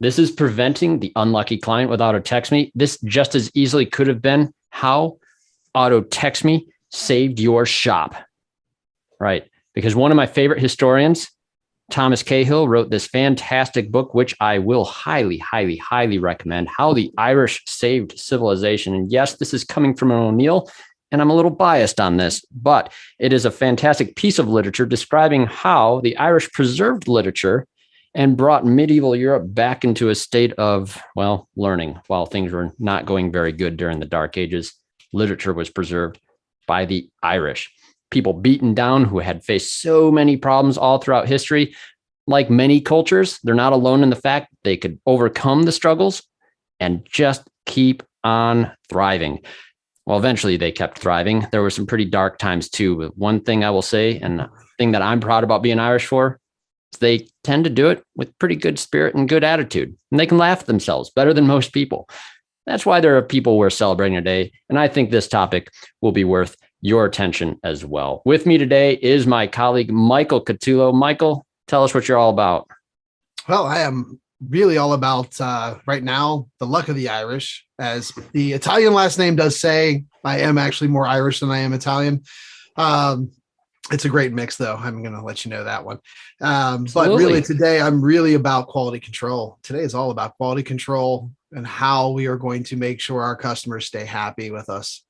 This is preventing the unlucky client with auto text me. This just as easily could have been how auto text me saved your shop, right? Because one of my favorite historians, Thomas Cahill, wrote this fantastic book, which I will highly, highly, highly recommend, How the Irish Saved Civilization. And yes, this is coming from an O'Neill, and I'm a little biased on this, but it is a fantastic piece of literature describing how the Irish preserved literature and brought medieval Europe back into a state of, well, learning. While things were not going very good during the Dark Ages, literature was preserved by the Irish. People beaten down who had faced so many problems all throughout history. Like many cultures, they're not alone in the fact they could overcome the struggles and just keep on thriving. Well, eventually they kept thriving. There were some pretty dark times too. But one thing I will say, and the thing that I'm proud about being Irish for, is they tend to do it with pretty good spirit and good attitude. And they can laugh at themselves better than most people. That's why there are people we're celebrating today. And I think this topic will be worth your attention as well. With me today is my colleague, Michael Catullo. Michael, tell us what you're all about. Well, I am really all about right now the luck of the Irish. As the Italian last name does say, I am actually more Irish than I am Italian. It's a great mix, though. I'm going to let you know that one. But really today, I'm really about quality control. Today is all about quality control and how we are going to make sure our customers stay happy with us.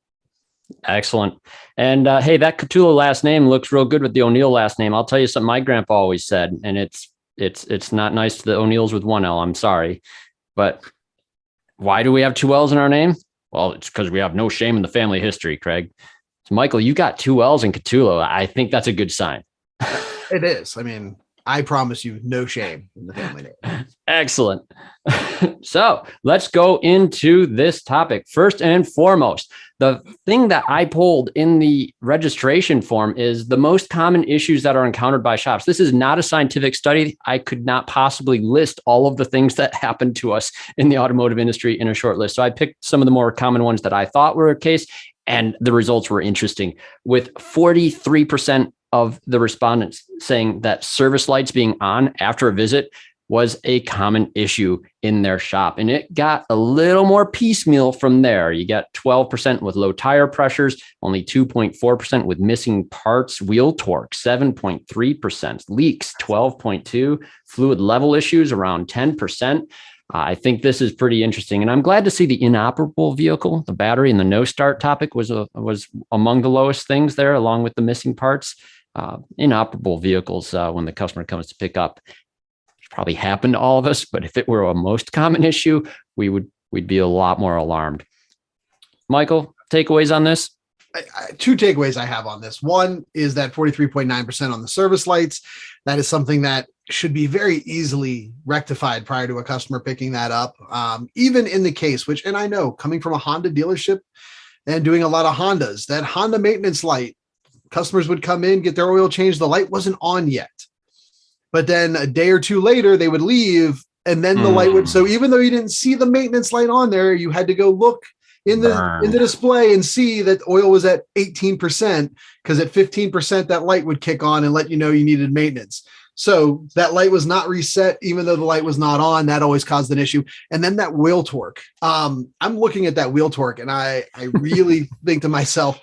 Excellent. And hey, that Catullo last name looks real good with the O'Neill last name. I'll tell you something my grandpa always said, and it's not nice to the O'Neills with one L. I'm sorry. But why do we have two L's in our name? Well, it's because we have no shame in the family history, Craig. So Michael, you got two L's in Catullo. I think that's a good sign. It is. I mean, I promise you no shame in the family name. Excellent. So let's go into this topic. First and foremost, the thing that I pulled in the registration form is the most common issues that are encountered by shops. This is not a scientific study. I could not possibly list all of the things that happened to us in the automotive industry in a short list. So I picked some of the more common ones that I thought were a case, and the results were interesting, with 43% of the respondents saying that service lights being on after a visit was a common issue in their shop. And it got a little more piecemeal from there. You got 12% with low tire pressures, only 2.4% with missing parts, wheel torque, 7.3%, leaks, 12.2%, fluid level issues around 10%. I think this is pretty interesting. And I'm glad to see the inoperable vehicle, the battery and the no start topic was among the lowest things there, along with the missing parts. Inoperable vehicles, when the customer comes to pick up, probably happened to all of us, but if it were a most common issue, we'd be a lot more alarmed. Michael, takeaways on this? Two takeaways I have on this. One is that 43.9% on the service lights. That is something that should be very easily rectified prior to a customer picking that up. Even in the case, which, and I know coming from a Honda dealership and doing a lot of Hondas, that Honda maintenance light, customers would come in, get their oil changed. The light wasn't on yet. But then a day or two later, they would leave and then the light would. So even though you didn't see the maintenance light on there, you had to go look in the display and see that oil was at 18%, because at 15%, that light would kick on and let you know you needed maintenance. So that light was not reset, even though the light was not on. That always caused an issue. And then that wheel torque. I'm looking at that wheel torque and I really think to myself,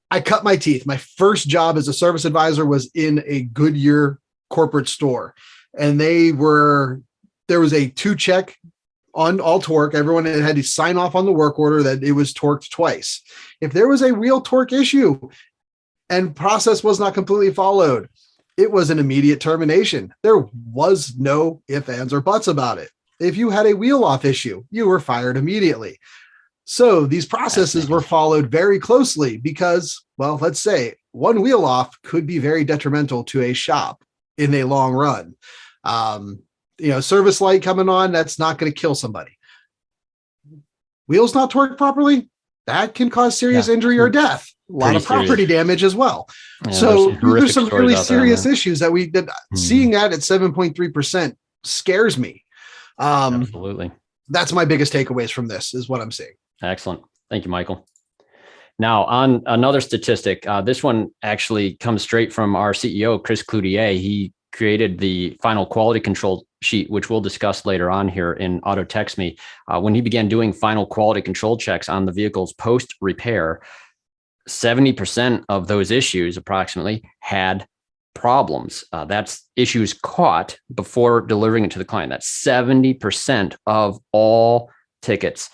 I cut my teeth. My first job as a service advisor was in a Goodyear corporate store, and there was a 2-check on all torque. Everyone had to sign off on the work order that it was torqued twice. If there was a wheel torque issue and process was not completely followed, it was an immediate termination. There was no ifs, ands, or buts about it. If you had a wheel off issue, you were fired immediately. So these processes were followed very closely because, well, let's say one wheel off could be very detrimental to a shop in a long run. Service light coming on, that's not going to kill somebody. Wheels not torqued properly, that can cause serious injury or death. A lot of property damage as well. Yeah, so there's some really serious issues that seeing that at 7.3% scares me. Absolutely. That's my biggest takeaways from this is what I'm seeing. Excellent. Thank you, Michael. Now, on another statistic, this one actually comes straight from our CEO, Chris Cloutier. He created the final quality control sheet, which we'll discuss later on here in Auto Text Me, when he began doing final quality control checks on the vehicles post repair, 70% of those issues approximately had problems. That's issues caught before delivering it to the client. That's 70% of all tickets.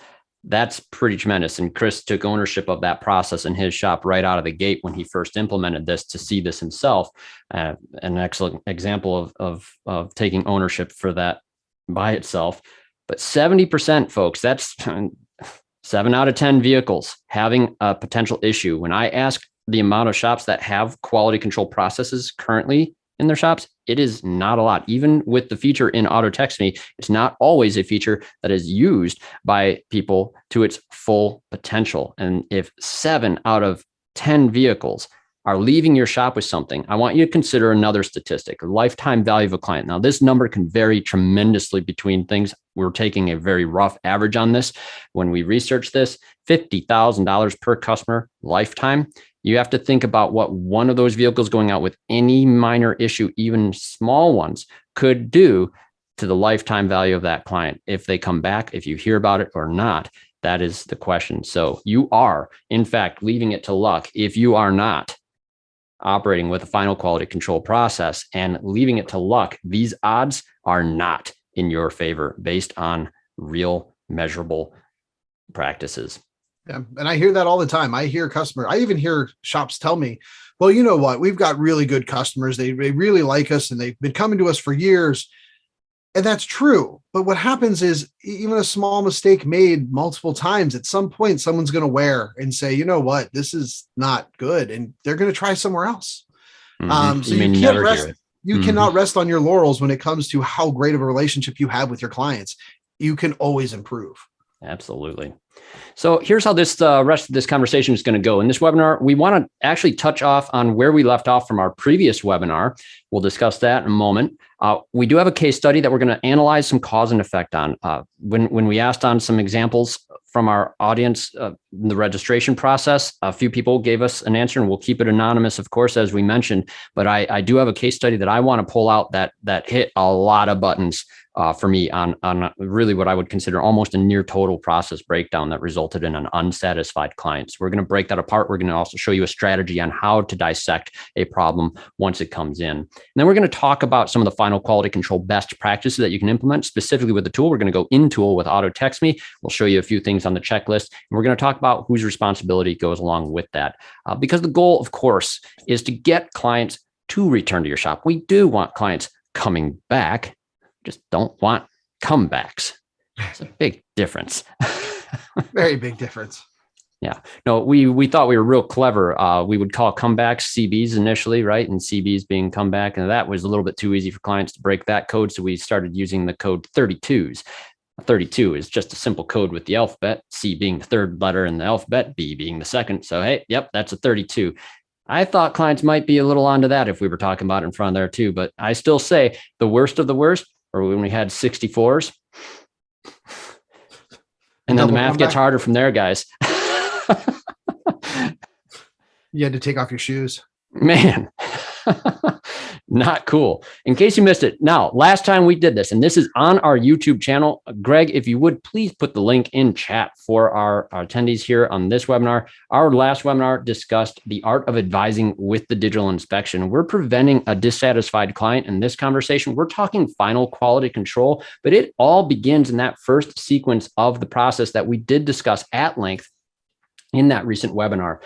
That's pretty tremendous. And Chris took ownership of that process in his shop right out of the gate when he first implemented this to see this himself. An excellent example of taking ownership for that by itself. But 70%, folks, that's 7 out of 10 vehicles having a potential issue. When I ask the amount of shops that have quality control processes currently in their shops, it is not a lot. Even with the feature in Auto Text Me, it's not always a feature that is used by people to its full potential. And if 7 out of 10 vehicles are leaving your shop with something, I want you to consider another statistic, a lifetime value of a client. Now, this number can vary tremendously between things. We're taking a very rough average on this. When we research this, $50,000 per customer lifetime. You have to think about what one of those vehicles going out with any minor issue, even small ones, could do to the lifetime value of that client. If they come back, if you hear about it or not, that is the question. So you are, in fact, leaving it to luck if you are not operating with a final quality control process and leaving it to luck. These odds are not in your favor based on real measurable practices. Yeah. And I hear that all the time. I even hear shops tell me, well, you know what? We've got really good customers. They really like us and they've been coming to us for years. And that's true. But what happens is even a small mistake made multiple times, at some point, someone's going to wear and say, you know what, this is not good. And they're going to try somewhere else. So you can't rest. You cannot rest on your laurels when it comes to how great of a relationship you have with your clients. You can always improve. Absolutely. So here's how this rest of this conversation is going to go. In this webinar, we want to actually touch off on where we left off from our previous webinar. We'll discuss that in a moment. We do have a case study that we're going to analyze some cause and effect on. When we asked on some examples from our audience in the registration process, a few people gave us an answer, and we'll keep it anonymous, of course, as we mentioned. But I do have a case study that I want to pull out that hit a lot of buttons for me on really what I would consider almost a near total process breakdown that resulted in an unsatisfied client. So we're going to break that apart. We're going to also show you a strategy on how to dissect a problem once it comes in. And then we're going to talk about some of the final quality control best practices that you can implement specifically with the tool. We're going to go in tool with Auto Text Me. We'll show you a few things on the checklist. And we're going to talk about whose responsibility goes along with that. Because the goal, of course, is to get clients to return to your shop. We do want clients coming back. Just don't want comebacks. It's a big difference. Very big difference. Yeah. No, we thought we were real clever. We would call comebacks CBs initially, right? And CBs being comeback. And that was a little bit too easy for clients to break that code. So we started using the code 32s. 32 is just a simple code with the alphabet, C being the third letter in the alphabet, B being the second. So, hey, yep, that's a 32. I thought clients might be a little onto that if we were talking about it in front of there too. But I still say the worst of the worst, or when we had 64s. And then the math gets harder from there, guys. You had to take off your shoes. Man, not cool. In case you missed it. Now, last time we did this, and this is on our YouTube channel. Greg, if you would please put the link in chat for our attendees here on this webinar. Our last webinar discussed the art of advising with the digital inspection. We're preventing a dissatisfied client in this conversation. We're talking final quality control, but it all begins in that first sequence of the process that we did discuss at length in that recent webinar.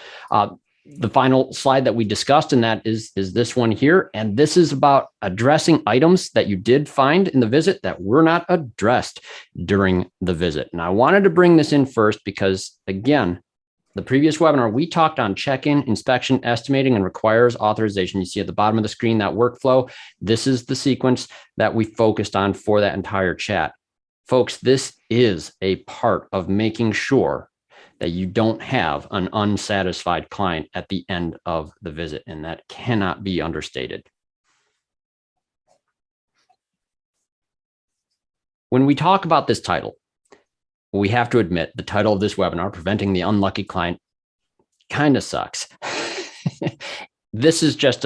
The final slide that we discussed in that is this one here. And this is about addressing items that you did find in the visit that were not addressed during the visit. And I wanted to bring this in first because, again, the previous webinar, we talked on check-in, inspection, estimating, and requires authorization. You see at the bottom of the screen that workflow. This is the sequence that we focused on for that entire chat. Folks, this is a part of making sure that you don't have an unsatisfied client at the end of the visit, and that cannot be understated. When we talk about this title, we have to admit the title of this webinar, Preventing the Unlucky Client, kind of sucks. This is just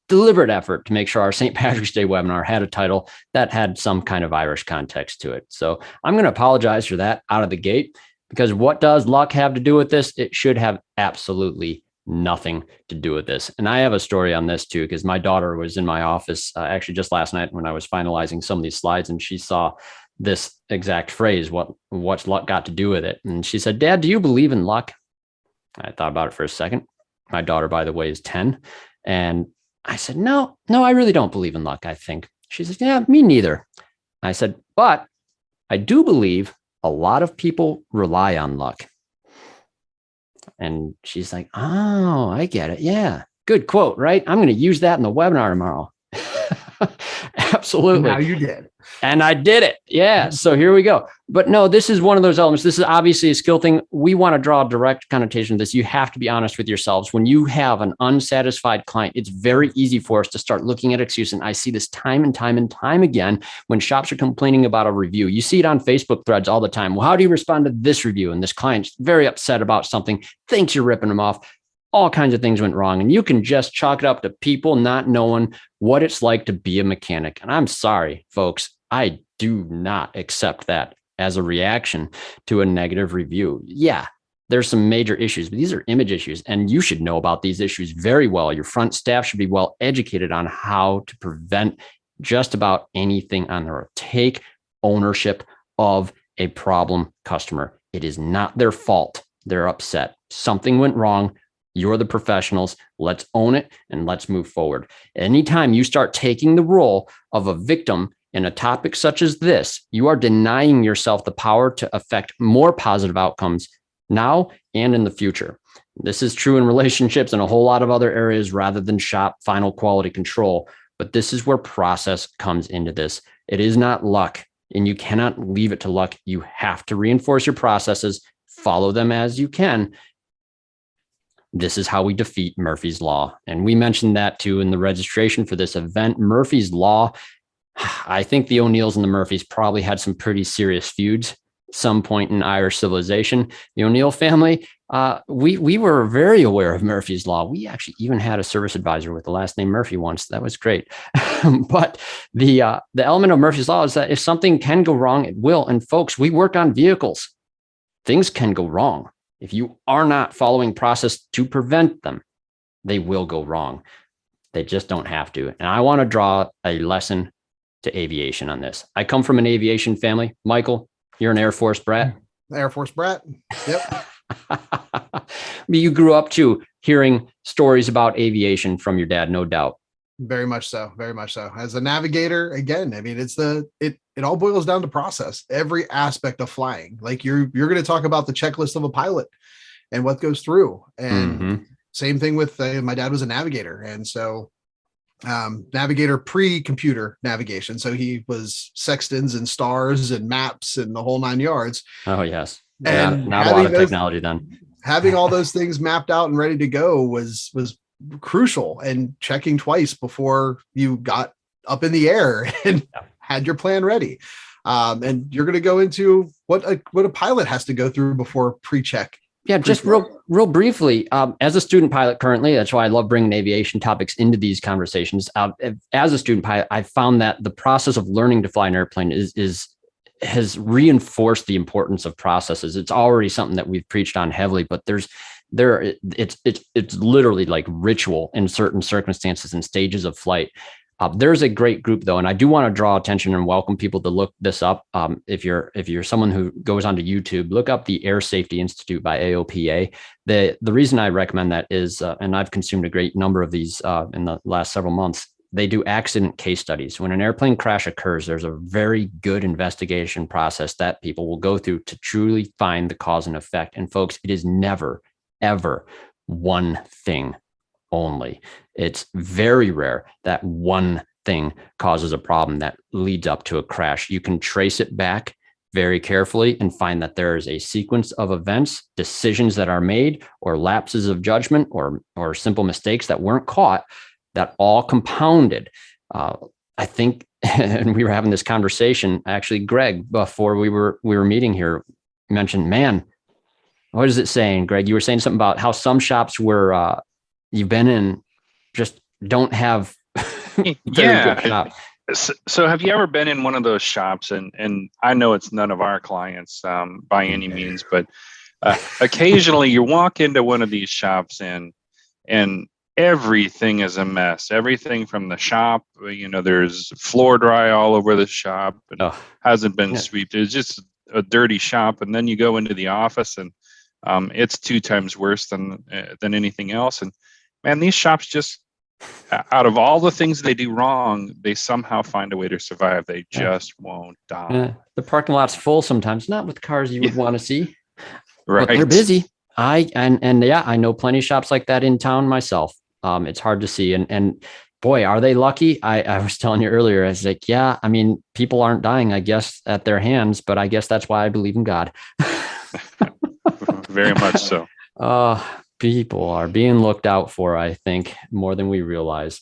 deliberate effort to make sure our St. Patrick's Day webinar had a title that had some kind of Irish context to it. So I'm going to apologize for that out of the gate, because what does luck have to do with this? It should have absolutely nothing to do with this. And I have a story on this too, because my daughter was in my office actually just last night when I was finalizing some of these slides, and she saw this exact phrase, what's luck got to do with it? And she said, Dad, do you believe in luck? I thought about it for a second. My daughter, by the way, is 10. And I said, no, I really don't believe in luck, I think. She said, yeah, me neither. I said, but I do believe a lot of people rely on luck. And she's like, oh, I get it. Yeah. Good quote, right? I'm going to use that in the webinar tomorrow. Absolutely. Now you did. And I did it. Yeah. So here we go. But no, this is one of those elements. This is obviously a skill thing. We want to draw a direct connotation of this. You have to be honest with yourselves. When you have an unsatisfied client, it's very easy for us to start looking at excuses. And I see this time and time again when shops are complaining about a review. You see it on Facebook threads all the time. Well, how do you respond to this review? And this client's very upset about something, thinks you're ripping them off. All kinds of things went wrong. And you can just chalk it up to people not knowing what it's like to be a mechanic. And I'm sorry, folks, I do not accept that as a reaction to a negative review. Yeah, there's some major issues, but these are image issues, and you should know about these issues very well. Your front staff should be well educated on how to prevent just about anything on there. Take ownership of a problem customer. It is not their fault. They're upset. Something went wrong. You're the professionals. Let's own it and let's move forward. Anytime you start taking the role of a victim in a topic such as this, you are denying yourself the power to affect more positive outcomes now and in the future. This is true in relationships and a whole lot of other areas rather than shop final quality control. But this is where process comes into this. It is not luck, and you cannot leave it to luck. You have to reinforce your processes, follow them as you can. This is how we defeat Murphy's Law. And we mentioned that too in the registration for this event. Murphy's Law, I think the O'Neills and the Murphys probably had some pretty serious feuds some point in Irish civilization. The O'Neill family, we were very aware of Murphy's Law. We actually even had a service advisor with the last name Murphy once. That was great. But the element of Murphy's Law is that if something can go wrong, it will. And folks, we work on vehicles. Things can go wrong. If you are not following process to prevent them, they will go wrong. They just don't have to. And I want to draw a lesson to aviation on this. I come from an aviation family. Michael, you're an Air Force brat. Air Force brat. Yep. You grew up too, hearing stories about aviation from your dad, no doubt. Very much so. Very much so. As a navigator, again, I mean, it all boils down to process. Every aspect of flying. Like you're going to talk about the checklist of a pilot and what goes through. And same thing with my dad was a navigator, and so navigator pre-computer navigation. So he was sextants and stars and maps and the whole 9 yards. Oh yes, and not a lot of technology then. Having all those things mapped out and ready to go was crucial, and checking twice before you got up in the air and had your plan ready. And you're going to go into what a pilot has to go through before pre-check. Yeah, just real briefly, as a student pilot currently, that's why I love bringing aviation topics into these conversations. As a student pilot, I found that the process of learning to fly an airplane has reinforced the importance of processes. It's already something that we've preached on heavily, but it's literally like ritual in certain circumstances and stages of flight. There's a great group though, and I do want to draw attention and welcome people to look this up. If you're someone who goes onto YouTube, look up the Air Safety Institute by AOPA. The reason I recommend that is, and I've consumed a great number of these in the last several months. They do accident case studies. When an airplane crash occurs, there's a very good investigation process that people will go through to truly find the cause and effect. And folks, it is never, ever one thing only. It's very rare that one thing causes a problem that leads up to a crash. You can trace it back very carefully and find that there is a sequence of events, decisions that are made, or lapses of judgment, or simple mistakes that weren't caught, that all compounded. I think, and we were having this conversation, actually, Greg, before we were meeting here, mentioned, man, what is it saying, Greg? You were saying something about how some shops were, you've been in, just don't have very Yeah. good shop. So have you ever been in one of those shops, and I know it's none of our clients by any means, but occasionally you walk into one of these shops and everything is a mess. Everything from the shop, there's floor dry all over the shop and hasn't been swept. It's just a dirty shop. And then you go into the office and it's 2 times worse than anything else. And man, these shops just, out of all the things they do wrong, they somehow find a way to survive. They just won't die. The parking lot's full sometimes, not with cars you would want to see, right? But they're busy. I know plenty of shops like that in town myself. It's hard to see, and boy, are they lucky. I was telling you earlier, I was like, yeah, I mean, people aren't dying, I guess, at their hands, but I guess that's why I believe in God. Very much so. People are being looked out for, I think, more than we realize.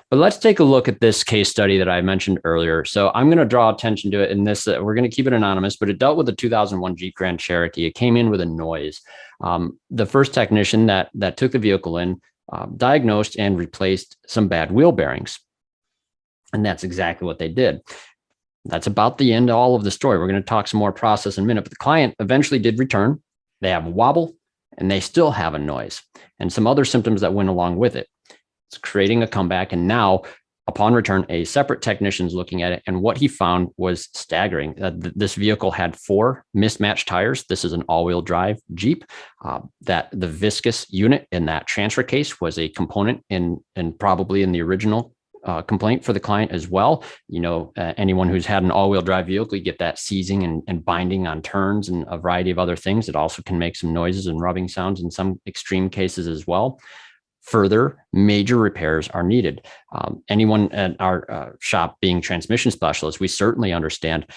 But let's take a look at this case study that I mentioned earlier. So I'm going to draw attention to it in this. We're going to keep it anonymous, but it dealt with a 2001 Jeep Grand Cherokee. It came in with Annoys. The first technician that took the vehicle in diagnosed and replaced some bad wheel bearings. And that's exactly what they did. That's about the end of all of the story. We're going to talk some more process in a minute, but the client eventually did return. They have a wobble and they still have a noise and some other symptoms that went along with it. It's creating a comeback. And now upon return, a separate technician is looking at it. And what he found was staggering. This vehicle had 4 mismatched tires. This is an all-wheel drive Jeep. That the viscous unit in that transfer case was a component in probably in the original complaint for the client as well. Anyone who's had an all-wheel drive vehicle, you get that seizing and binding on turns and a variety of other things. It also can make some noises and rubbing sounds in some extreme cases as well. Further major repairs are needed. Anyone at our shop being transmission specialists, we certainly understand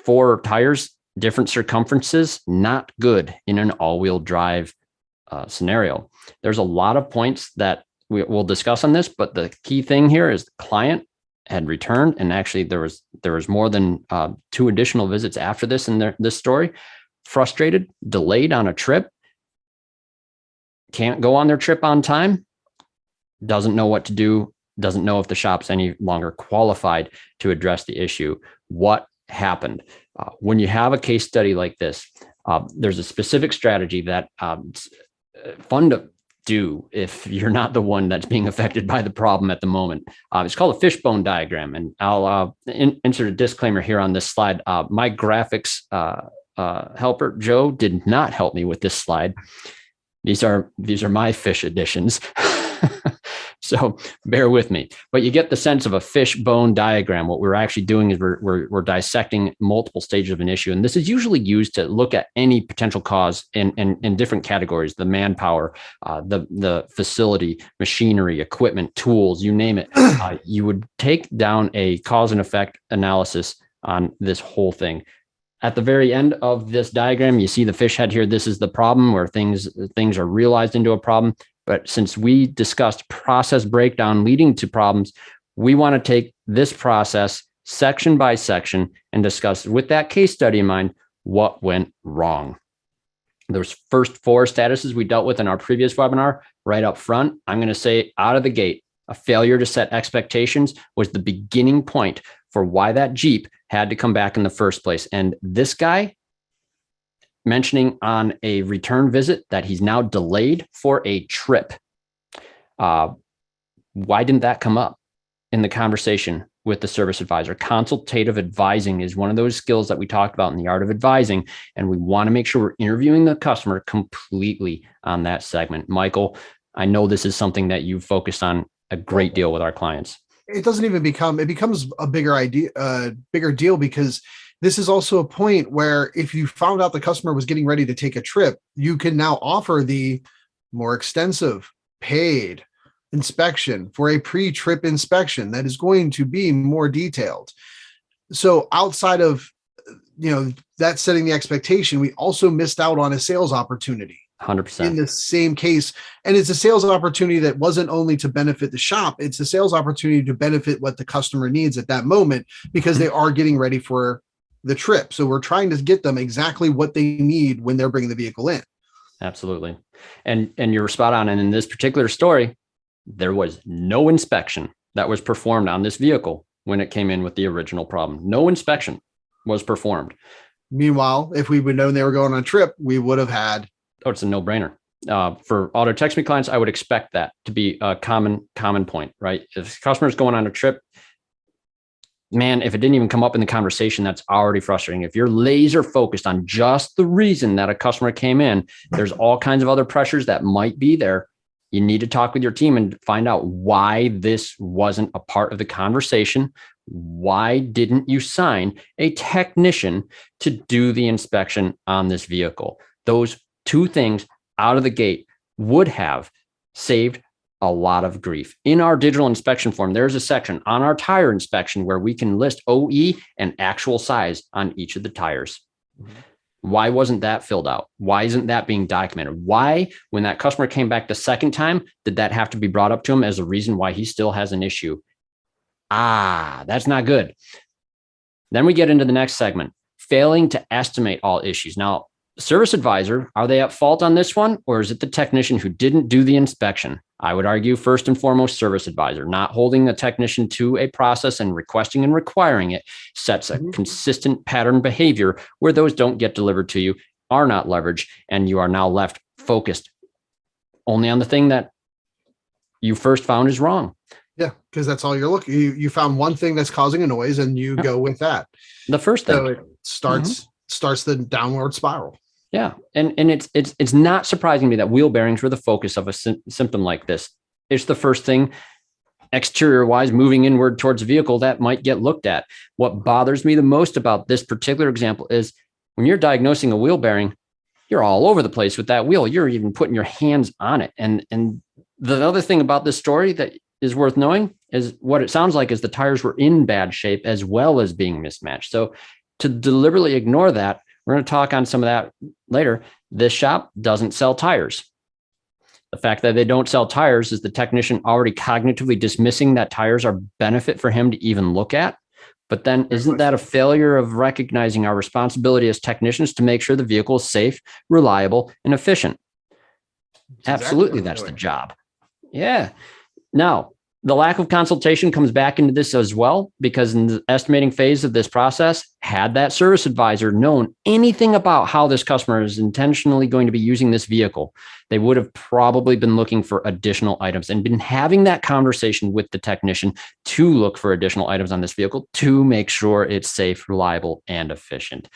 4 tires, different circumferences, not good in an all-wheel drive scenario. There's a lot of points that we'll discuss on this, but the key thing here is the client had returned, and actually there was more than 2 additional visits after this in this story. Frustrated, delayed on a trip, can't go on their trip on time, doesn't know what to do, doesn't know if the shop's any longer qualified to address the issue. What happened? When you have a case study like this, there's a specific strategy that fun to do if you're not the one that's being affected by the problem at the moment. It's called a fishbone diagram, and I'll insert a disclaimer here on this slide. My graphics helper, Joe, did not help me with this slide. These are my fish editions. So bear with me, but you get the sense of a fishbone diagram. What we're actually doing is we're dissecting multiple stages of an issue. And this is usually used to look at any potential cause in different categories: the manpower, the facility, machinery, equipment, tools, you name it. You would take down a cause and effect analysis on this whole thing. At the very end of this diagram, you see the fish head here. This is the problem where things are realized into a problem. But since we discussed process breakdown leading to problems, we want to take this process section by section and discuss, with that case study in mind, what went wrong. Those first 4 statuses we dealt with in our previous webinar, right up front, I'm going to say out of the gate, a failure to set expectations was the beginning point for why that Jeep had to come back in the first place. And this guy, mentioning on a return visit that he's now delayed for a trip. Why didn't that come up in the conversation with the service advisor? Consultative advising is one of those skills that we talked about in the art of advising, and we want to make sure we're interviewing the customer completely on that segment. Michael, I know this is something that you focused on a great deal with our clients. It doesn't even becomes a bigger deal, because this is also a point where if you found out the customer was getting ready to take a trip, you can now offer the more extensive paid inspection for a pre-trip inspection that is going to be more detailed. So outside of, that setting the expectation, we also missed out on a sales opportunity. 100%. In the same case. And it's a sales opportunity that wasn't only to benefit the shop, it's a sales opportunity to benefit what the customer needs at that moment, because they are getting ready for the trip. So we're trying to get them exactly what they need when they're bringing the vehicle in. Absolutely. And you're spot on. And in this particular story, there was no inspection that was performed on this vehicle when it came in with the original problem. No inspection was performed. Meanwhile, if we would known they were going on a trip, we would have had. Oh, it's a no-brainer. For auto text me clients, I would expect that to be a common point, right? If customers going on a trip, man, if it didn't even come up in the conversation, that's already frustrating. If you're laser focused on just the reason that a customer came in, there's all kinds of other pressures that might be there. You need to talk with your team and find out why this wasn't a part of the conversation. Why didn't you sign a technician to do the inspection on this vehicle? Those two things out of the gate would have saved a lot of grief. In our digital inspection form, there's a section on our tire inspection where we can list OE and actual size on each of the tires. Why wasn't that filled out? Why isn't that being documented? Why, when that customer came back the second time, did that have to be brought up to him as a reason why he still has an issue? That's not good. Then we get into the next segment, failing to estimate all issues. Now, service advisor, are they at fault on this one, or is it the technician who didn't do the inspection? I would argue first and foremost, service advisor. Not holding the technician to a process and requesting and requiring it sets a consistent pattern behavior where those don't get delivered to you, are not leveraged, and you are now left focused only on the thing that you first found is wrong. Yeah, because that's all you're looking. You found one thing that's causing a noise, and you go with that. The first thing. So it starts the downward spiral. Yeah, and it's not surprising to me that wheel bearings were the focus of a symptom like this. It's the first thing, exterior wise, moving inward towards a vehicle that might get looked at. What bothers me the most about this particular example is when you're diagnosing a wheel bearing, you're all over the place with that wheel. You're even putting your hands on it. And the other thing about this story that is worth knowing is what it sounds like is the tires were in bad shape as well as being mismatched. So to deliberately ignore that, we're going to talk on some of that later. This shop doesn't sell tires. The fact that they don't sell tires is the technician already cognitively dismissing that tires are benefit for him to even look at. But then isn't that a failure of recognizing our responsibility as technicians to make sure the vehicle is safe, reliable, and efficient? Absolutely, that's the job. Yeah. Now, the lack of consultation comes back into this as well, because in the estimating phase of this process, had that service advisor known anything about how this customer is intentionally going to be using this vehicle, they would have probably been looking for additional items and been having that conversation with the technician to look for additional items on this vehicle to make sure it's safe, reliable, and efficient.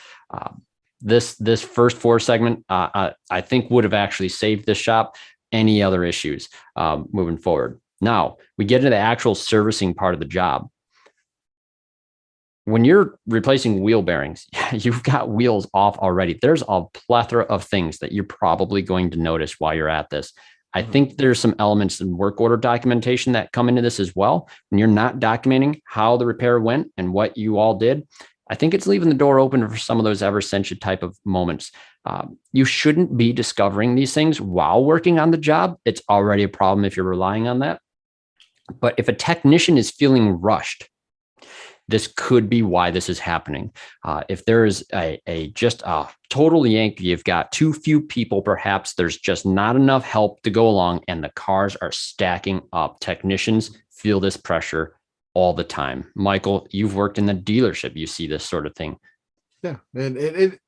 This first four segment, I think would have actually saved this shop any other issues moving forward. Now, we get into the actual servicing part of the job. When you're replacing wheel bearings, you've got wheels off already. There's a plethora of things that you're probably going to notice while you're at this. I think there's some elements in work order documentation that come into this as well. When you're not documenting how the repair went and what you all did, I think it's leaving the door open for some of those ever since you type of moments. You shouldn't be discovering these things while working on the job. It's already a problem if you're relying on that. But if a technician is feeling rushed, this could be why this is happening. If there is just a total yank, you've got too few people, perhaps there's just not enough help to go along and the cars are stacking up. Technicians feel this pressure all the time. Michael, you've worked in the dealership. You see this sort of thing. Yeah. And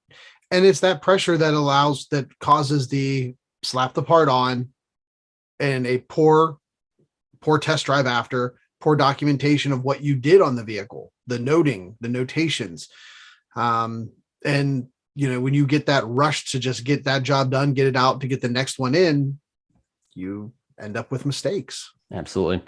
it's that pressure that causes the slap the part on and a poor test drive after, poor documentation of what you did on the vehicle, the noting, the notations. And, when you get that rush to just get that job done, get it out to get the next one in, you end up with mistakes. Absolutely.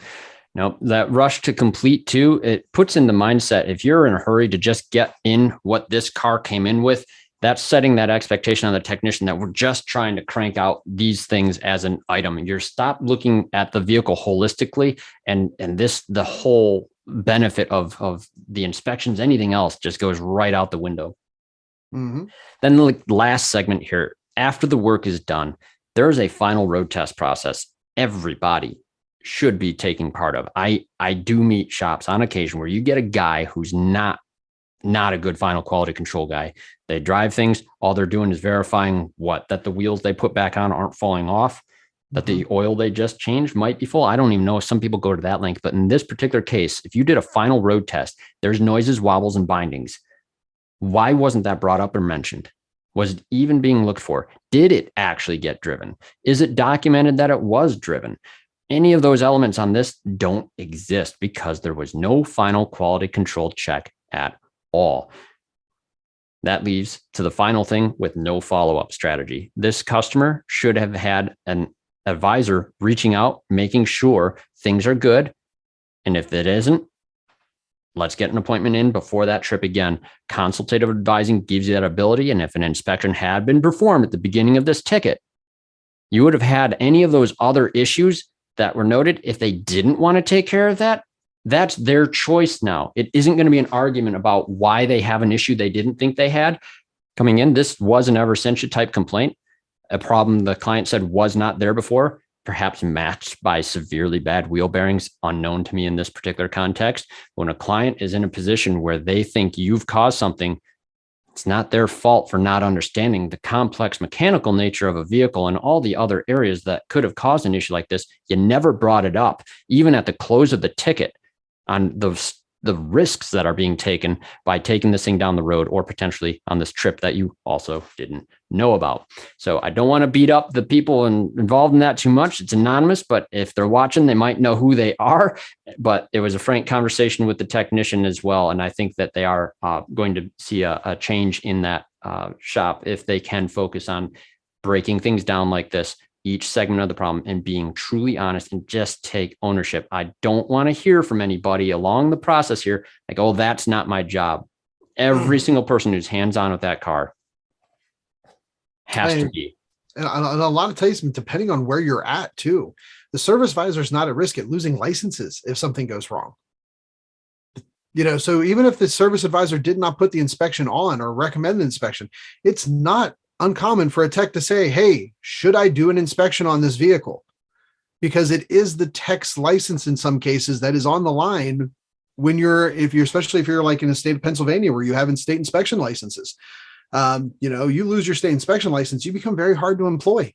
Now, that rush to complete too, it puts in the mindset, if you're in a hurry to just get in what this car came in with, that's setting that expectation on the technician that we're just trying to crank out these things as an item. You're stop looking at the vehicle holistically, and the whole benefit of the inspections, anything else just goes right out the window. Mm-hmm. Then the last segment here, after the work is done, there is a final road test process everybody should be taking part of. I do meet shops on occasion where you get a guy who's not a good final quality control guy. They drive things. All they're doing is verifying that the wheels they put back on aren't falling off. that the oil they just changed might be full. I don't even know if some people go to that length, but in this particular case, if you did a final road test, there's noises, wobbles, and bindings. Why wasn't that brought up or mentioned? Was it even being looked for? Did it actually get driven? Is it documented that it was driven? Any of those elements on this don't exist because there was no final quality control check at all. That leads to the final thing with no follow-up strategy. This customer should have had an advisor reaching out, making sure things are good. And if it isn't, let's get an appointment in before that trip again. Consultative advising gives you that ability. And if an inspection had been performed at the beginning of this ticket, you would have had any of those other issues that were noted. If they didn't want to take care of that, that's their choice now. It isn't going to be an argument about why they have an issue they didn't think they had. Coming in, this was an Eversentia type complaint, a problem the client said was not there before, perhaps matched by severely bad wheel bearings, unknown to me in this particular context. When a client is in a position where they think you've caused something, it's not their fault for not understanding the complex mechanical nature of a vehicle and all the other areas that could have caused an issue like this. You never brought it up, even at the close of the ticket, on the risks that are being taken by taking this thing down the road or potentially on this trip that you also didn't know about. So I don't want to beat up the people involved in that too much. It's anonymous, but if they're watching, they might know who they are. But it was a frank conversation with the technician as well. And I think that they are going to see a change in that shop if they can focus on breaking things down like this, each segment of the problem, and being truly honest and just take ownership. I don't want to hear from anybody along the process here like, oh, that's not my job. Every single person who's hands-on with that car has to be. And a lot of times, depending on where you're at too, the service advisor is not at risk at losing licenses if something goes wrong. So even if the service advisor did not put the inspection on or recommend the inspection, it's not uncommon for a tech to say, hey, should I do an inspection on this vehicle? Because it is the tech's license in some cases that is on the line when especially if you're like in the state of Pennsylvania where you have state inspection licenses. You lose your state inspection license, you become very hard to employ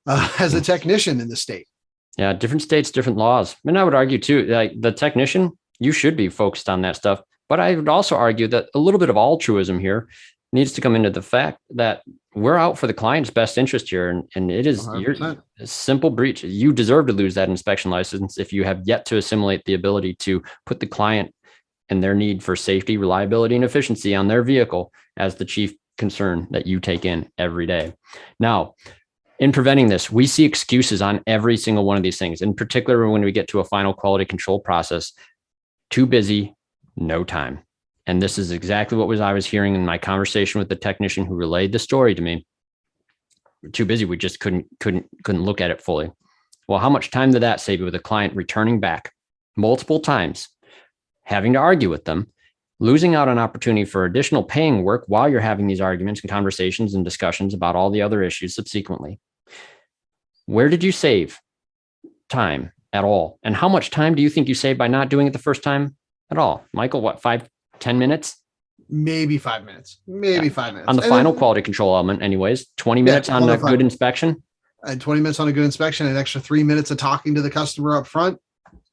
as a technician in the state. Yeah, different states, different laws. And I would argue too, like the technician, you should be focused on that stuff. But I would also argue that a little bit of altruism here needs to come into the fact that we're out for the client's best interest here. And it is your simple breach. You deserve to lose that inspection license if you have yet to assimilate the ability to put the client and their need for safety, reliability, and efficiency on their vehicle as the chief concern that you take in every day. Now, in preventing this, we see excuses on every single one of these things, in particular when we get to a final quality control process. Too busy, no time. And this is exactly what I was hearing in my conversation with the technician who relayed the story to me. We're too busy. We just couldn't look at it fully. Well, how much time did that save you with a client returning back multiple times, having to argue with them, losing out on opportunity for additional paying work while you're having these arguments and conversations and discussions about all the other issues subsequently? Where did you save time at all? And how much time do you think you saved by not doing it the first time at all? Michael, what, 5-10 minutes? Maybe 5 minutes. Maybe 5 minutes. On the final quality control element, anyways, 20 minutes on a good inspection. And 20 minutes on a good inspection, an extra 3 minutes of talking to the customer up front.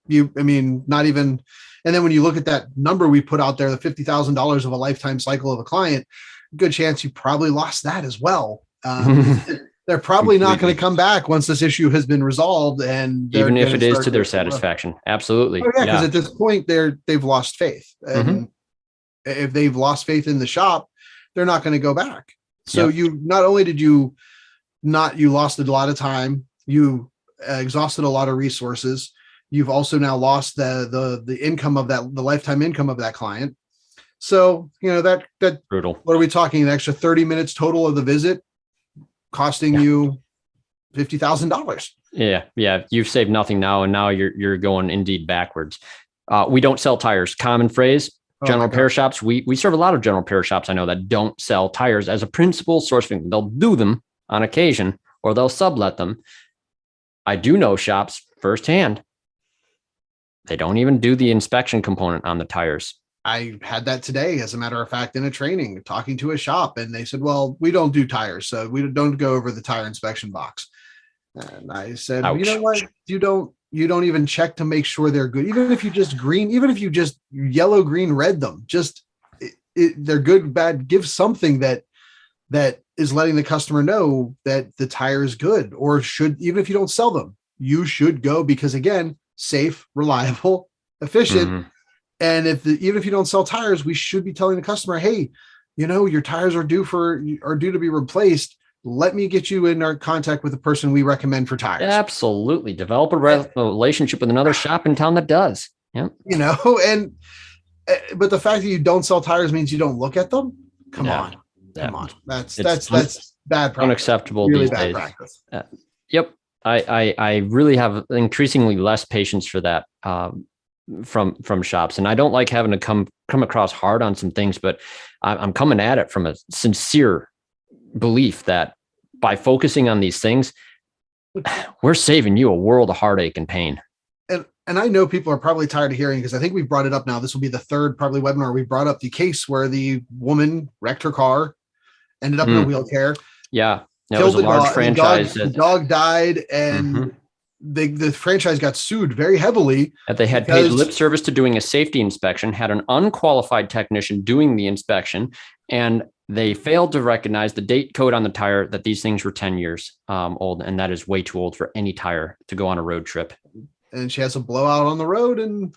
Not even. And then when you look at that number we put out there, the $50,000 of a lifetime cycle of a client, good chance you probably lost that as well. They're probably not going to come back once this issue has been resolved, and even if it is to their satisfaction. Absolutely. Oh, yeah, because at this point they've lost faith. And if they've lost faith in the shop, they're not going to go back. So you not only did you lost a lot of time, you exhausted a lot of resources. You've also now lost the income of the lifetime income of that client. So, that brutal. What are we talking? An extra 30 minutes total of the visit costing you $50,000. Yeah. You've saved nothing now. And now you're going indeed backwards. We don't sell tires. Common phrase. General repair shops. We serve a lot of general repair shops. I know that don't sell tires as a principal source of income. They'll do them on occasion or they'll sublet them. I do know shops firsthand. They don't even do the inspection component on the tires. I had that today, as a matter of fact, in a training, talking to a shop, and they said, well, we don't do tires, so we don't go over the tire inspection box. And I said, Ouch. you know what? You don't even check to make sure they're good. Even if you just yellow, green, red them, just they're good, bad, give something that is letting the customer know that the tire is good, or should, even if you don't sell them, you should go, because again, safe, reliable, efficient. Mhm. And even if you don't sell tires, we should be telling the customer, hey, your tires are due to be replaced. Let me get you in our contact with the person we recommend for tires. Absolutely. Develop a relationship with another shop in town that does. Yep. And but the fact that you don't sell tires means you don't look at them. Come on. That's bad practice. Unacceptable really these bad days. practice. Yep. I really have increasingly less patience for that from shops, and I don't like having to come across hard on some things, but I'm coming at it from a sincere belief that by focusing on these things, we're saving you a world of heartache and pain. And I know people are probably tired of hearing, because I think we brought it up now. This will be the third probably webinar we brought up the case where the woman wrecked her car, ended up in a wheelchair. Yeah. That was a large franchise. The dog died, and the franchise got sued very heavily. That they had paid lip service to doing a safety inspection, had an unqualified technician doing the inspection, and they failed to recognize the date code on the tire, that these things were 10 years old. And that is way too old for any tire to go on a road trip. And she has a blowout on the road. And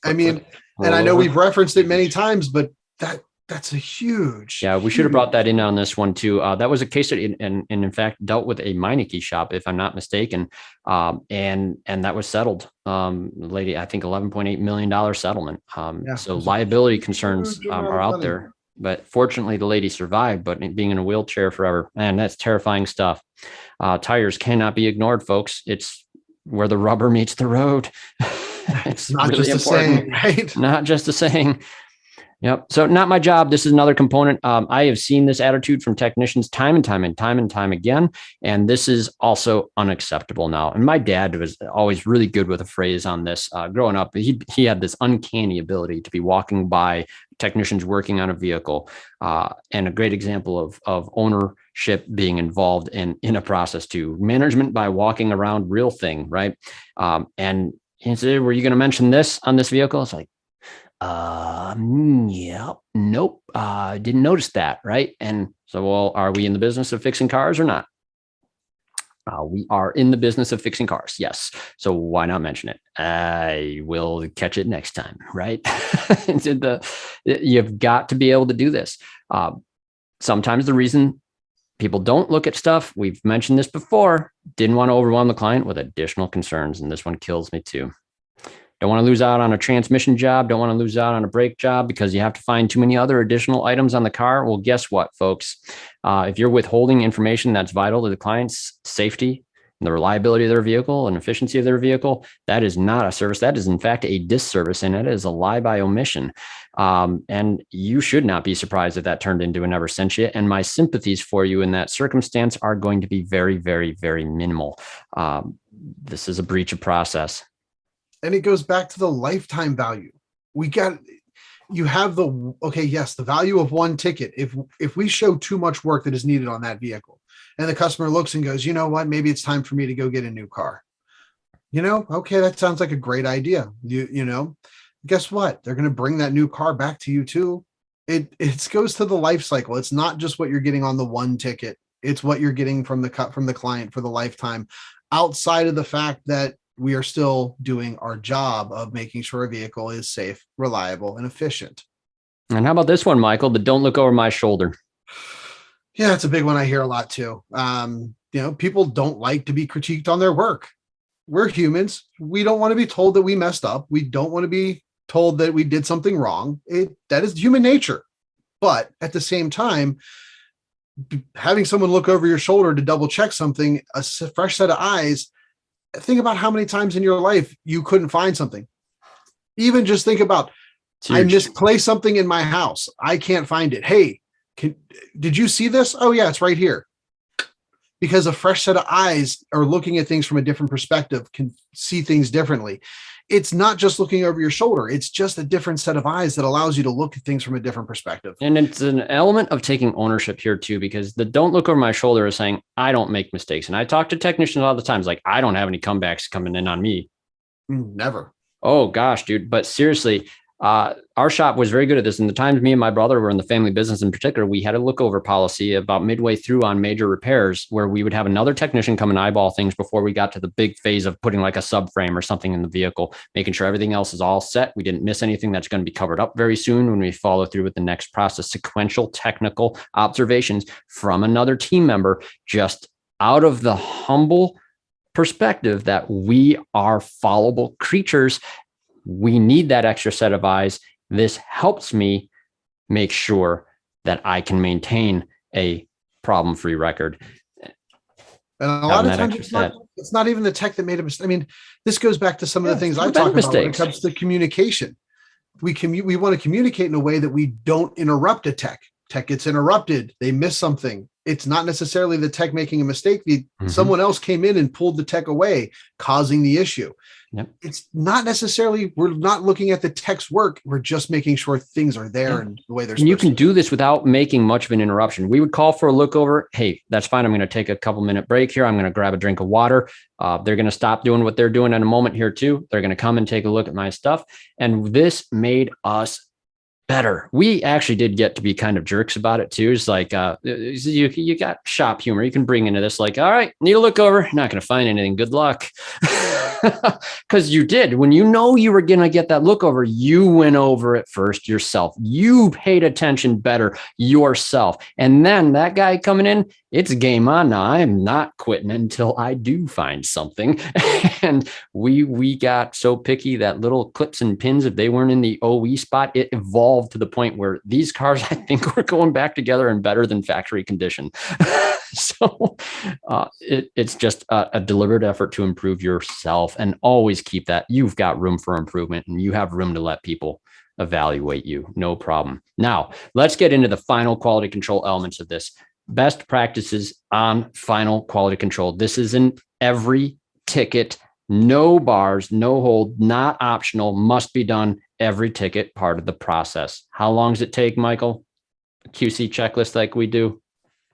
I mean, and I know we've referenced it many times, but that's a huge. Yeah, we should have brought that in on this one too. That was a case that in fact dealt with a Meineke shop, if I'm not mistaken, and that was settled. The lady, I think, $11.8 million settlement. So liability concerns are out there, but fortunately the lady survived. But being in a wheelchair forever, man, that's terrifying stuff. Tires cannot be ignored, folks. It's where the rubber meets the road. It's not really just important. a saying, right? Not just a saying. Yep. So not my job. This is another component. I have seen this attitude from technicians time and time again. And this is also unacceptable now. And my dad was always really good with a phrase on this. Growing up, he had this uncanny ability to be walking by technicians working on a vehicle, and a great example of ownership being involved in a process too. Management by walking around, real thing, right? And he said, "Were you going to mention this on this vehicle?" It's like, yeah, nope. Didn't notice that. Right. And so, well, are we in the business of fixing cars or not? We are in the business of fixing cars. Yes. So why not mention it? I will catch it next time. Right. You've got to be able to do this. Sometimes the reason people don't look at stuff, we've mentioned this before, didn't want to overwhelm the client with additional concerns. And this one kills me too. Don't want to lose out on a transmission job. Don't want to lose out on a brake job because you have to find too many other additional items on the car. Well, guess what, folks? If you're withholding information that's vital to the client's safety and the reliability of their vehicle and efficiency of their vehicle, that is not a service. That is, in fact, a disservice, and it is a lie by omission. And you should not be surprised if that turned into a never sent you. And my sympathies for you in that circumstance are going to be very, very, very minimal. This is a breach of process. And it goes back to the lifetime value. You have the value of one ticket. If we show too much work that is needed on that vehicle, and the customer looks and goes, you know what, maybe it's time for me to go get a new car. Okay, that sounds like a great idea. Guess what? They're going to bring that new car back to you too. It goes to the life cycle. It's not just what you're getting on the one ticket. It's what you're getting from the client for the lifetime, outside of the fact that we are still doing our job of making sure a vehicle is safe, reliable, and efficient. And how about this one, Michael? The don't look over my shoulder. Yeah, it's a big one I hear a lot too. People don't like to be critiqued on their work. We're humans. We don't want to be told that we messed up. We don't want to be told that we did something wrong. That is human nature. But at the same time, having someone look over your shoulder to double check something, a fresh set of eyes, think about how many times in your life you couldn't find something. Even just think about, I misplaced something in my house. I can't find it. Hey, did you see this? Oh yeah, it's right here. Because a fresh set of eyes are looking at things from a different perspective, can see things differently. it's not just looking over your shoulder. It's just a different set of eyes that allows you to look at things from a different perspective. And it's an element of taking ownership here too, because the don't look over my shoulder is saying, I don't make mistakes. And I talk to technicians all the time. It's like, I don't have any comebacks coming in on me. Never. Oh gosh, dude. But seriously, our shop was very good at this. And the times me and my brother were in the family business in particular, we had a look over policy about midway through on major repairs where we would have another technician come and eyeball things before we got to the big phase of putting like a subframe or something in the vehicle, making sure everything else is all set. We didn't miss anything that's going to be covered up very soon when we follow through with the next process, sequential technical observations from another team member, just out of the humble perspective that we are followable creatures. We need that extra set of eyes. This helps me make sure that I can maintain a problem-free record. And a lot of times it's not even the tech that made a mistake. I mean, this goes back to some of the things I talk about when it comes to communication. We want to communicate in a way that we don't interrupt a tech. Tech gets interrupted. They miss something. It's not necessarily the tech making a mistake. Someone else came in and pulled the tech away, causing the issue. Yep. It's not necessarily, we're not looking at the tech's work. We're just making sure things are there and the way they're supposed to. And you can do this without making much of an interruption. We would call for a look over. Hey, that's fine. I'm going to take a couple minute break here. I'm going to grab a drink of water. They're going to stop doing what they're doing in a moment here too. They're going to come and take a look at my stuff. And this made us better. We actually did get to be kind of jerks about it too. It's like, you got shop humor. You can bring into this like, all right, need a look over. You're not going to find anything. Good luck. Because you did. When you know you were going to get that look over, you went over it first yourself. You paid attention better yourself. And then that guy coming in, it's game on now. I am not quitting until I do find something. And we got so picky that little clips and pins, if they weren't in the OE spot, it evolved to the point where these cars, I think, were going back together and better than factory condition. So it's just a deliberate effort to improve yourself, and always keep that. You've got room for improvement and you have room to let people evaluate you. No problem. Now, let's get into the final quality control elements of this. Best practices on final quality control. This is in every ticket. No bars, no hold, not optional, must be done. Every ticket, part of the process. How long does it take, Michael? A QC checklist like we do?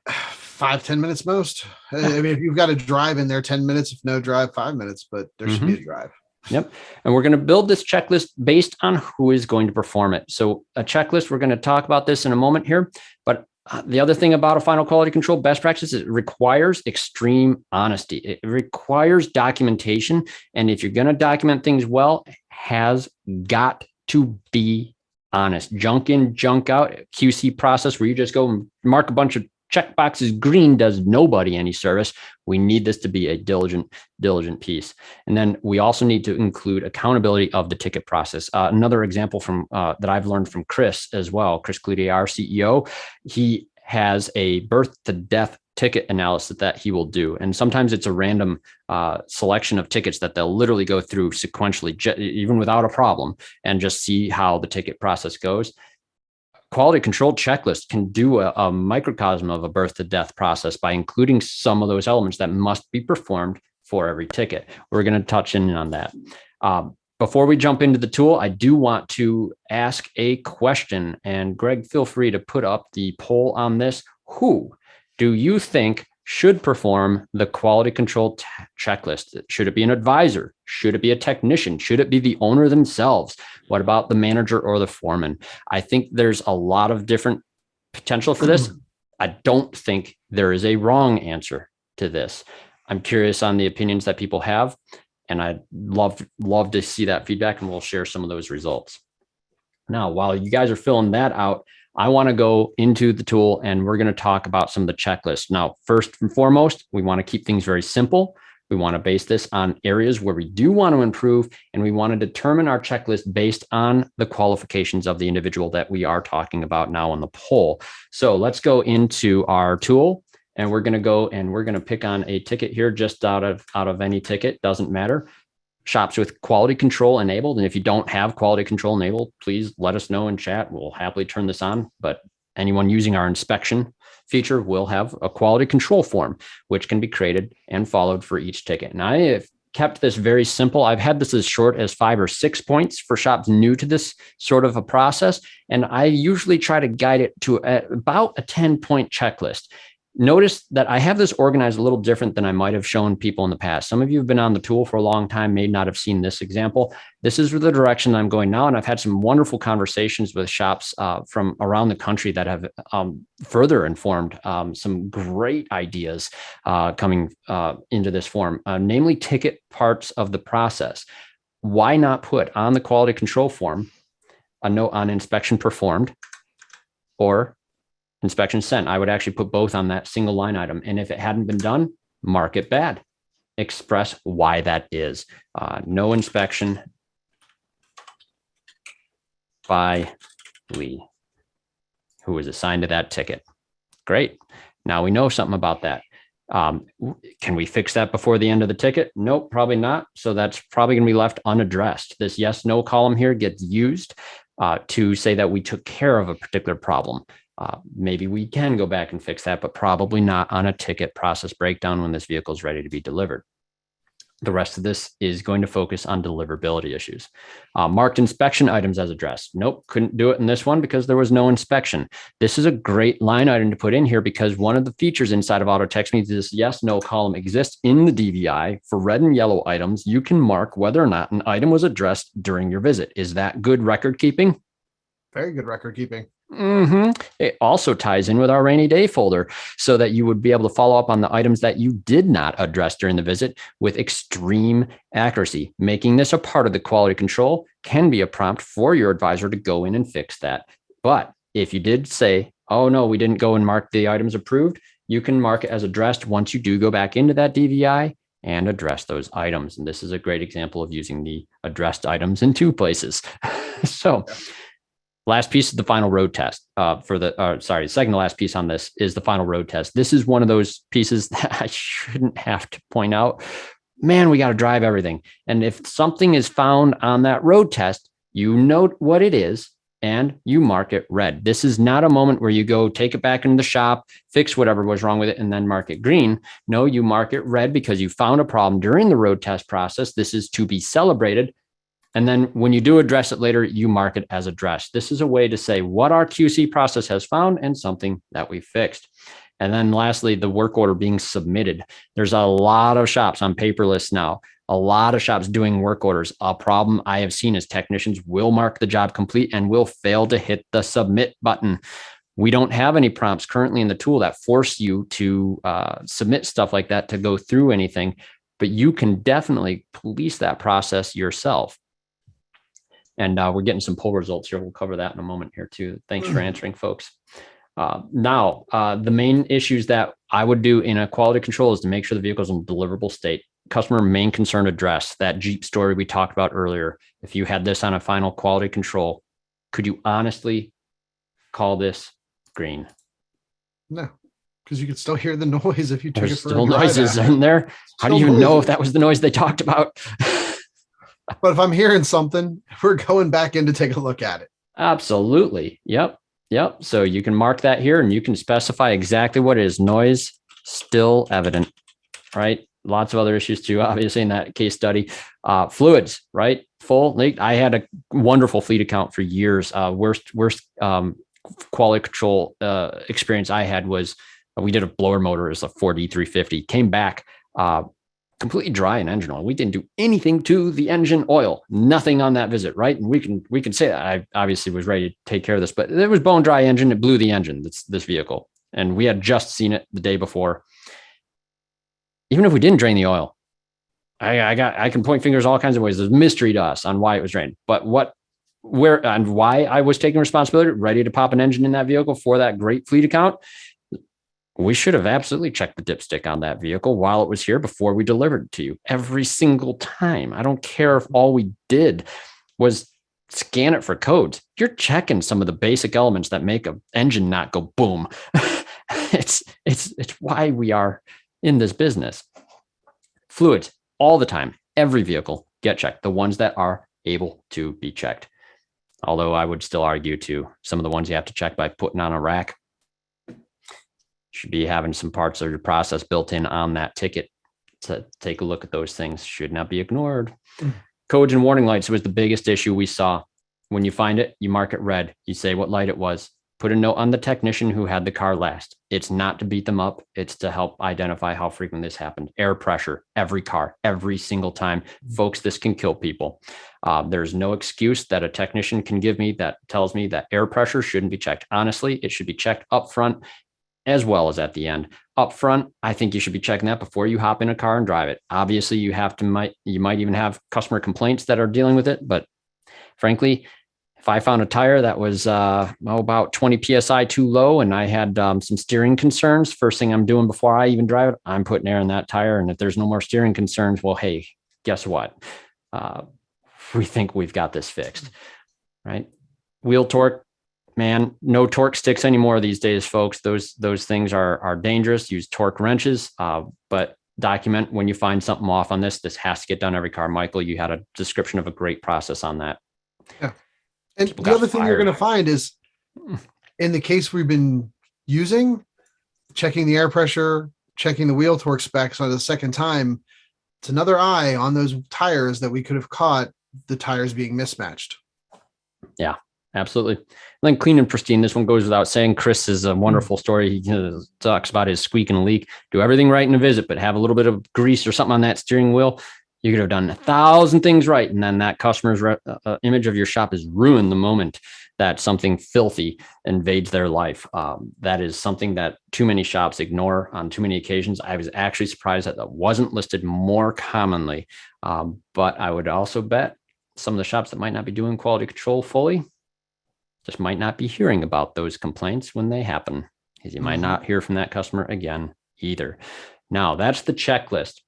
5-10 minutes most. I mean, if you've got to drive in there, 10 minutes, if no drive, 5 minutes, but there should be a drive. Yep. And we're going to build this checklist based on who is going to perform it. So a checklist, we're going to talk about this in a moment here, but the other thing about a final quality control best practice is it requires extreme honesty. It requires documentation. And if you're going to document things well, it has got to be honest. Junk in, junk out, QC process where you just go and mark a bunch of check boxes green does nobody any service. We need this to be a diligent piece. And then we also need to include accountability of the ticket process. Another example from that I've learned from Chris as well, Chris Cloutier, our CEO, he has a birth to death ticket analysis that he will do. And sometimes it's a random selection of tickets that they'll literally go through sequentially, even without a problem, and just see how the ticket process goes. Quality control checklist can do a microcosm of a birth to death process by including some of those elements that must be performed for every ticket. We're going to touch in on that. Before we jump into the tool, I do want to ask a question, and Greg, feel free to put up the poll on this. Who do you think should perform the quality control checklist? Should it be an advisor? Should it be a technician? Should it be the owner themselves? What about the manager or the foreman? I think there's a lot of different potential for this. I don't think there is a wrong answer to this. I'm curious on the opinions that people have, and I'd love to see that feedback, and we'll share some of those results. Now, while you guys are filling that out, I want to go into the tool and we're going to talk about some of the checklists. Now, first and foremost, we want to keep things very simple. We want to base this on areas where we do want to improve, and we want to determine our checklist based on the qualifications of the individual that we are talking about now on the poll. So let's go into our tool, and we're going to go and we're going to pick on a ticket here just out of any ticket, doesn't matter. Shops with quality control enabled. And if you don't have quality control enabled, please let us know in chat. We'll happily turn this on, but anyone using our inspection feature will have a quality control form, which can be created and followed for each ticket. Now, if kept this very simple. I've had this as short as 5 or 6 points for shops new to this sort of a process. And I usually try to guide it to about a 10-point checklist. Notice that I have this organized a little different than I might have shown people in the past. Some of you have been on the tool for a long time, may not have seen this example. This is the direction I'm going now. And I've had some wonderful conversations with shops from around the country that have further informed some great ideas coming into this form, namely ticket parts of the process. Why not put on the quality control form a note on inspection performed or inspection sent? I would actually put both on that single line item. And if it hadn't been done, mark it bad. Express why that is. No inspection by Lee, who was assigned to that ticket. Great. Now we know something about that. Can we fix that before the end of the ticket? Nope, probably not. So that's probably going to be left unaddressed. This yes, no column here gets used to say that we took care of a particular problem. Maybe we can go back and fix that, but probably not on a ticket process breakdown when this vehicle is ready to be delivered. The rest of this is going to focus on deliverability issues. Marked inspection items as addressed. Nope, couldn't do it in this one because there was no inspection. This is a great line item to put in here because one of the features inside of auto text means this yes, no column exists in the DVI. For red and yellow items, you can mark whether or not an item was addressed during your visit. Is that good record keeping? Very good record keeping. It also ties in with our rainy day folder so that you would be able to follow up on the items that you did not address during the visit with extreme accuracy. Making this a part of the quality control can be a prompt for your advisor to go in and fix that. But if you did say, oh no, we didn't go and mark the items approved, you can mark it as addressed once you do go back into that DVI and address those items. And this is a great example of using the addressed items in 2 places. So last piece is the final road test second to last piece on this is the final road test. This is one of those pieces that I shouldn't have to point out. Man, we got to drive everything. And if something is found on that road test, you note what it is and you mark it red. This is not a moment where you go take it back into the shop, fix whatever was wrong with it, and then mark it green. No, you mark it red because you found a problem during the road test process. This is to be celebrated. And then when you do address it later, you mark it as addressed. This is a way to say what our QC process has found and something that we fixed. And then lastly, the work order being submitted. There's a lot of shops on paperless now, a lot of shops doing work orders. A problem I have seen is technicians will mark the job complete and will fail to hit the submit button. We don't have any prompts currently in the tool that force you to submit stuff like that to go through anything, but you can definitely police that process yourself. And we're getting some poll results here. We'll cover that in a moment here too. Thanks for answering, folks. Now, the main issues that I would do in a quality control is to make sure the vehicle is in deliverable state. Customer main concern address, that Jeep story we talked about earlier. If you had this on a final quality control, could you honestly call this green? No, because you could still hear the noise if you took There's it for still a drive noises after. in there. How do you even know if that was the noise they talked about? But if I'm hearing something, we're going back in to take a look at it. Absolutely. Yep. So you can mark that here and you can specify exactly what it is. Noise still evident, right? Lots of other issues too, obviously, in that case study. Fluids, right? Full leak. I had a wonderful fleet account for years. Worst quality control experience I had was we did a blower motor as a 4D350. Came back completely dry in engine oil. We didn't do anything to the engine oil. Nothing on that visit, right? And we can say that. I obviously was ready to take care of this, but it was bone dry engine. It blew the engine. This vehicle, and we had just seen it the day before. Even if we didn't drain the oil, I can point fingers all kinds of ways. There's mystery to us on why it was drained, but where and why I was taking responsibility, ready to pop an engine in that vehicle for that great fleet account. We should have absolutely checked the dipstick on that vehicle while it was here before we delivered it to you every single time. I don't care if all we did was scan it for codes. You're checking some of the basic elements that make an engine not go boom. It's why we are in this business. Fluids all the time, every vehicle get checked. The ones that are able to be checked. Although I would still argue too, some of the ones you have to check by putting on a rack should be having some parts of your process built in on that ticket to take a look at those things. Should not be ignored. Mm. Codes and warning lights was the biggest issue we saw. When you find it, you mark it red. You say what light it was. Put a note on the technician who had the car last. It's not to beat them up. It's to help identify how frequent this happened. Air pressure, every car, every single time. Folks, this can kill people. There's no excuse that a technician can give me that tells me that air pressure shouldn't be checked. Honestly, it should be checked up front as well as at the end. Up front, I think you should be checking that before you hop in a car and drive it. Obviously, you might even have customer complaints that are dealing with it, but frankly, if I found a tire that was about 20 PSI too low and I had some steering concerns, first thing I'm doing before I even drive it, I'm putting air in that tire. And if there's no more steering concerns, well, hey, guess what? We think we've got this fixed, right? Wheel torque, man, no torque sticks anymore these days, folks. Those things are dangerous. Use torque wrenches, but document when you find something off on this. This has to get done every car. Michael, you had a description of a great process on that. Yeah. And People the got other thing you're fired. going to find is in the case we've been using, checking the air pressure, checking the wheel torque specs on the second time, it's another eye on those tires that we could have caught the tires being mismatched. Yeah, absolutely. And then clean and pristine. This one goes without saying. Chris is a wonderful story. He talks about his squeak and leak. Do everything right in a visit, but have a little bit of grease or something on that steering wheel. You could have done 1,000 things right. And then that customer's image of your shop is ruined the moment that something filthy invades their life. That is something that too many shops ignore on too many occasions. I was actually surprised that wasn't listed more commonly. But I would also bet some of the shops that might not be doing quality control fully just might not be hearing about those complaints when they happen, because you might not hear from that customer again either. Now, that's the checklist.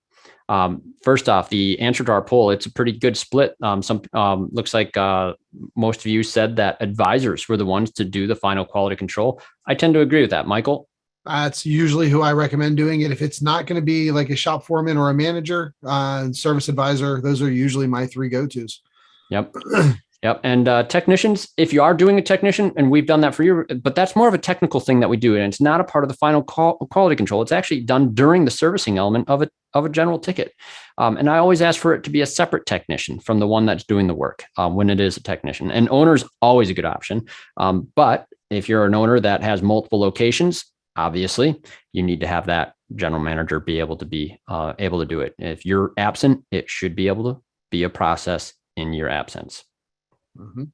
First off, the answer to our poll, it's a pretty good split. Looks like most of you said that advisors were the ones to do the final quality control. I tend to agree with that. Michael? That's usually who I recommend doing it. If it's not going to be like a shop foreman or a manager, service advisor, those are usually my three go-tos. Yep. Yep. And technicians, if you are doing a technician, and we've done that for you, but that's more of a technical thing that we do. And it's not a part of the final quality control. It's actually done during the servicing element of a general ticket. And I always ask for it to be a separate technician from the one that's doing the work when it is a technician. And owner's always a good option. But if you're an owner that has multiple locations, obviously you need to have that general manager be able to do it. If you're absent, it should be able to be a process in your absence. Mm-hmm.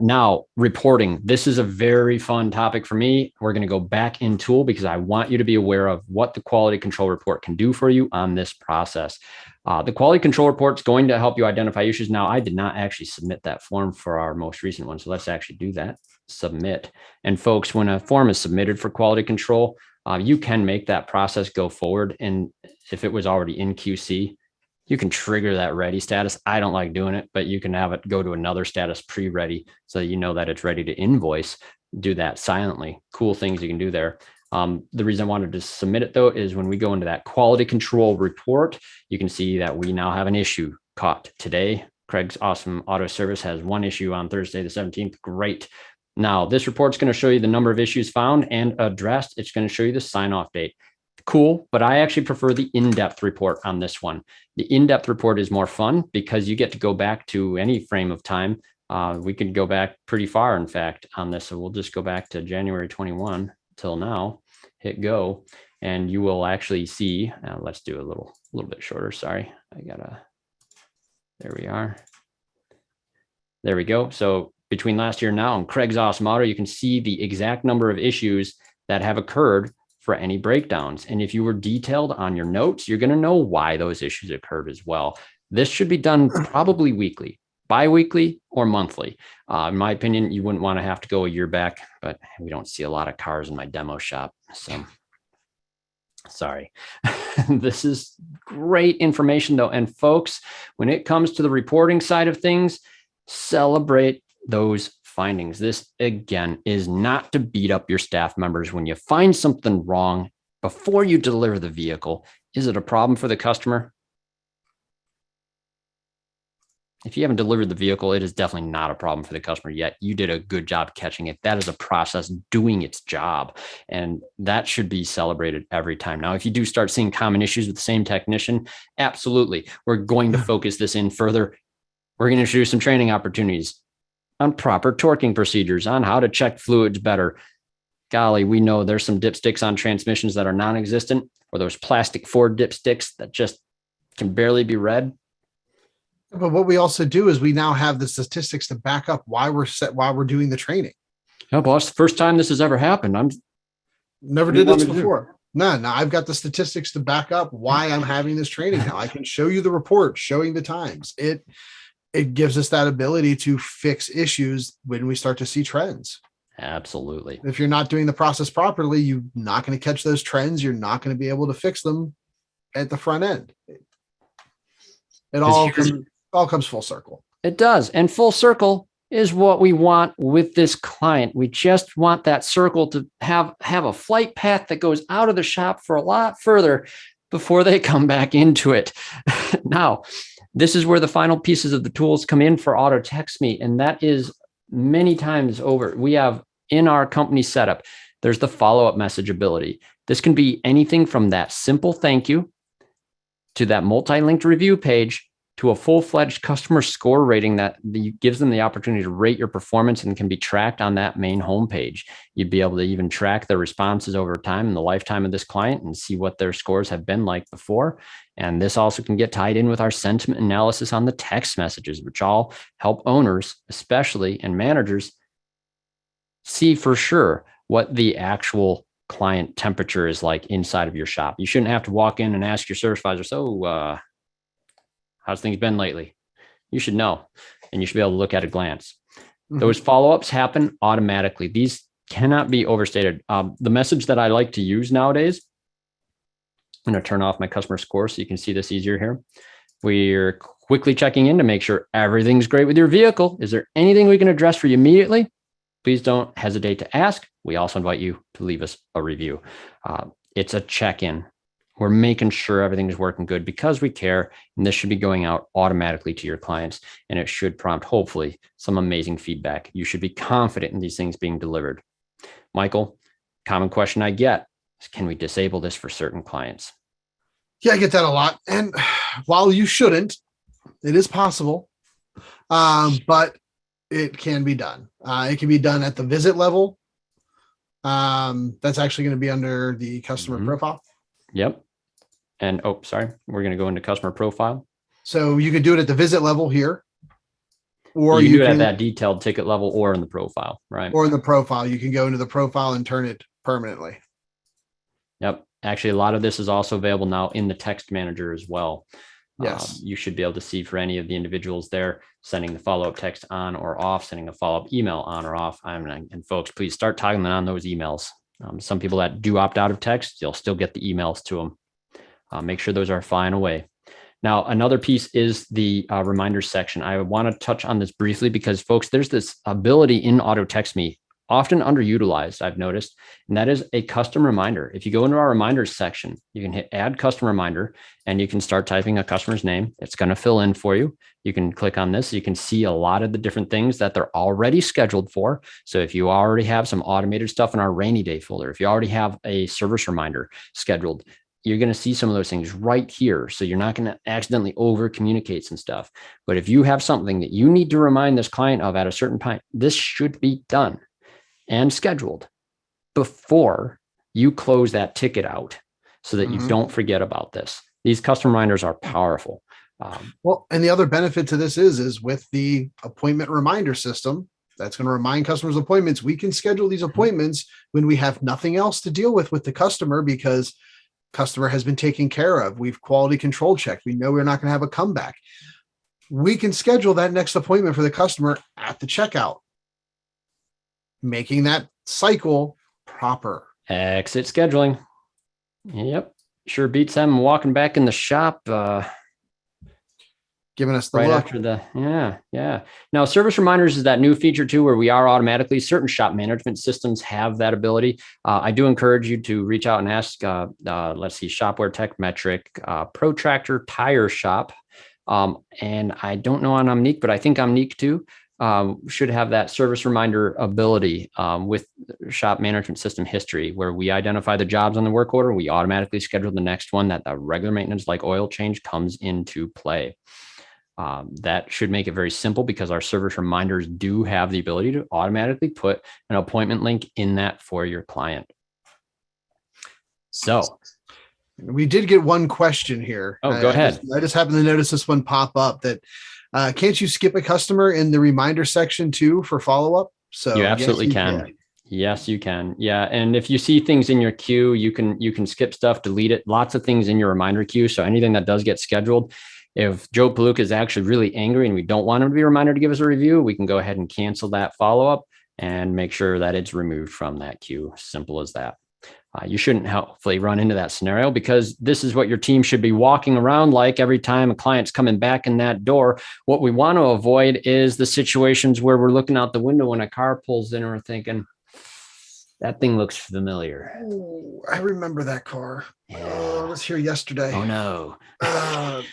Now, reporting. This is a very fun topic for me. We're going to go back in tool because I want you to be aware of what the quality control report can do for you on this process. The quality control report is going to help you identify issues. Now, I did not actually submit that form for our most recent one, so let's actually do that. Submit. And folks, when a form is submitted for quality control, you can make that process go forward. And if it was already in QC, you can trigger that ready status. I don't like doing it, but you can have it go to another status pre-ready so you know that it's ready to invoice. Do that silently. Cool things you can do there. The reason I wanted to submit it though is when we go into that quality control report, you can see that we now have an issue caught today. Craig's Awesome Auto Service has one issue on Thursday the 17th. Great. Now this report's going to show you the number of issues found and addressed. It's going to show you the sign-off date. Cool, but I actually prefer the in-depth report on this one. The in-depth report is more fun because you get to go back to any frame of time. We could go back pretty far, in fact, on this. So we'll just go back to January 21 till now, hit go, and you will actually see, let's do a little bit shorter. Sorry, there we are. There we go. So between last year and now on Craig's Awesome Auto, you can see the exact number of issues that have occurred for any breakdowns. And if you were detailed on your notes, you're going to know why those issues occurred as well. This should be done probably weekly, bi-weekly or monthly. In my opinion, you wouldn't want to have to go a year back, but we don't see a lot of cars in my demo shop. So sorry. This is great information though. And folks, when it comes to the reporting side of things, celebrate those findings. This again is not to beat up your staff members when you find something wrong before you deliver the vehicle. Is it a problem for the customer? if you haven't delivered the vehicle, it is definitely not a problem for the customer yet. You did a good job catching it. That is a process doing its job, and that should be celebrated every time. Now, if you do start seeing common issues with the same technician, absolutely, we're going to focus this in further. We're going to introduce some training opportunities on proper torquing procedures, on how to check fluids better. Golly, we know there's some dipsticks on transmissions that are non-existent, or those plastic Ford dipsticks that just can barely be read. But what we also do is we now have the statistics to back up why we're doing the training. Oh, well, it's the first time this has ever happened. I'm never did this before. No, I've got the statistics to back up why I'm having this training now. I can show you the report showing the times. It gives us that ability to fix issues when we start to see trends. Absolutely. If you're not doing the process properly, you're not going to catch those trends. You're not going to be able to fix them at the front end. It all comes full circle. It does. And full circle is what we want with this client. We just want that circle to have a flight path that goes out of the shop for a lot further before they come back into it. Now, this is where the final pieces of the tools come in for Auto Text Me. And that is many times over. We have in our company setup, there's the follow-up message ability. This can be anything from that simple thank you to that multi-linked review page to a full-fledged customer score rating that gives them the opportunity to rate your performance and can be tracked on that main homepage. You'd be able to even track their responses over time in the lifetime of this client and see what their scores have been like before. And this also can get tied in with our sentiment analysis on the text messages, which all help owners, especially, and managers see for sure what the actual client temperature is like inside of your shop. You shouldn't have to walk in and ask your service advisor, so how's things been lately? You should know, and you should be able to look at a glance. Mm-hmm. Those follow-ups happen automatically. These cannot be overstated. The message that I like to use nowadays, I'm going to turn off my customer score so you can see this easier here. We're quickly checking in to make sure everything's great with your vehicle. Is there anything we can address for you immediately? Please don't hesitate to ask. We also invite you to leave us a review. It's a check-in. We're making sure everything is working good because we care, and this should be going out automatically to your clients, and it should prompt, hopefully, some amazing feedback. You should be confident in these things being delivered. Michael, common question I get is, can we disable this for certain clients? Yeah, I get that a lot. And while you shouldn't, it is possible, but it can be done. It can be done at the visit level. That's actually going to be under the customer profile. Yep. And we're going to go into customer profile. So you could do it at the visit level here, or you can do it at that detailed ticket level or in the profile, right? Or in the profile, you can go into the profile and turn it permanently. Yep. Actually, a lot of this is also available now in the text manager as well. Yes. You should be able to see for any of the individuals there, sending the follow-up text on or off, sending a follow-up email on or off. And folks, please start toggling on those emails. Some people that do opt out of text, you'll still get the emails to them. Make sure those are flying away. Now, another piece is the reminders section. I want to touch on this briefly because, folks, there's this ability in Auto Text Me, often underutilized, I've noticed, and that is a custom reminder. If you go into our reminders section, you can hit add custom reminder and you can start typing a customer's name. It's going to fill in for you. You can click on this. You can see a lot of the different things that they're already scheduled for. So if you already have some automated stuff in our rainy day folder, if you already have a service reminder scheduled, you're going to see some of those things right here. So you're not going to accidentally over communicate some stuff. But if you have something that you need to remind this client of at a certain time, this should be done and scheduled before you close that ticket out so that you don't forget about this. These custom reminders are powerful. Well, and the other benefit to this is with the appointment reminder system, that's going to remind customers appointments. We can schedule these appointments when we have nothing else to deal with the customer because customer has been taken care of. We've quality control checked. We know we're not going to have a comeback. We can schedule that next appointment for the customer at the checkout, making that cycle proper. Exit scheduling. Yep. Sure beats them walking back in the shop. Giving us the right look. after the, yeah. Now, service reminders is that new feature too, where we are automatically, certain shop management systems have that ability. I do encourage you to reach out and ask, let's see, Shopware Tech Metric, Protractor Tire Shop. And I don't know on Omnique, but I think Omnique too should have that service reminder ability with shop management system history, where we identify the jobs on the work order. We automatically schedule the next one that the regular maintenance like oil change comes into play. That should make it very simple because our service reminders do have the ability to automatically put an appointment link in that for your client. So we did get one question here. Oh, go ahead. I just happened to notice this one pop up that can't you skip a customer in the reminder section too for follow-up? So you absolutely can. Yes, you can. Yeah. And if you see things in your queue, you can skip stuff, delete it. Lots of things in your reminder queue. So anything that does get scheduled, if Joe Palooka is actually really angry and we don't want him to be reminded to give us a review, we can go ahead and cancel that follow-up and make sure that it's removed from that queue. Simple as that. You shouldn't hopefully run into that scenario, because this is what your team should be walking around like every time a client's coming back in that door. What we want to avoid is the situations where we're looking out the window when a car pulls in and we're thinking, that thing looks familiar. Oh, I remember that car. Yeah. I was here yesterday. Oh no.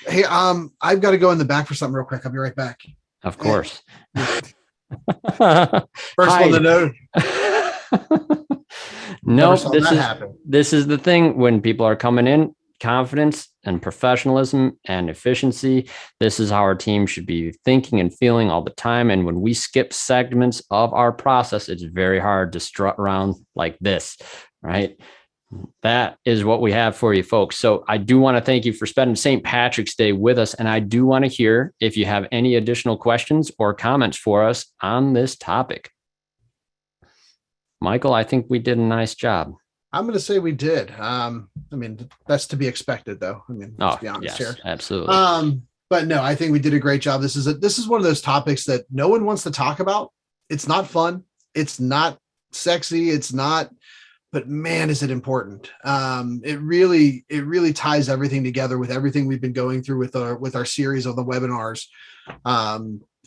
Hey, I've got to go in the back for something real quick. I'll be right back. Of course. First one to know. No, this is the thing. When people are coming in, confidence and professionalism and efficiency, this is how our team should be thinking and feeling all the time. And when we skip segments of our process, it's very hard to strut around like this, right? That is what we have for you folks. So I do want to thank you for spending St. Patrick's Day with us. And I do want to hear if you have any additional questions or comments for us on this topic. Michael, I think we did a nice job. I'm going to say we did. I mean, that's to be expected, though. I mean, let's be honest here. Absolutely. But no, I think we did a great job. This is one of those topics that no one wants to talk about. It's not fun. It's not sexy. It's not. But man, is it important. It really ties everything together with everything we've been going through with our series of the webinars.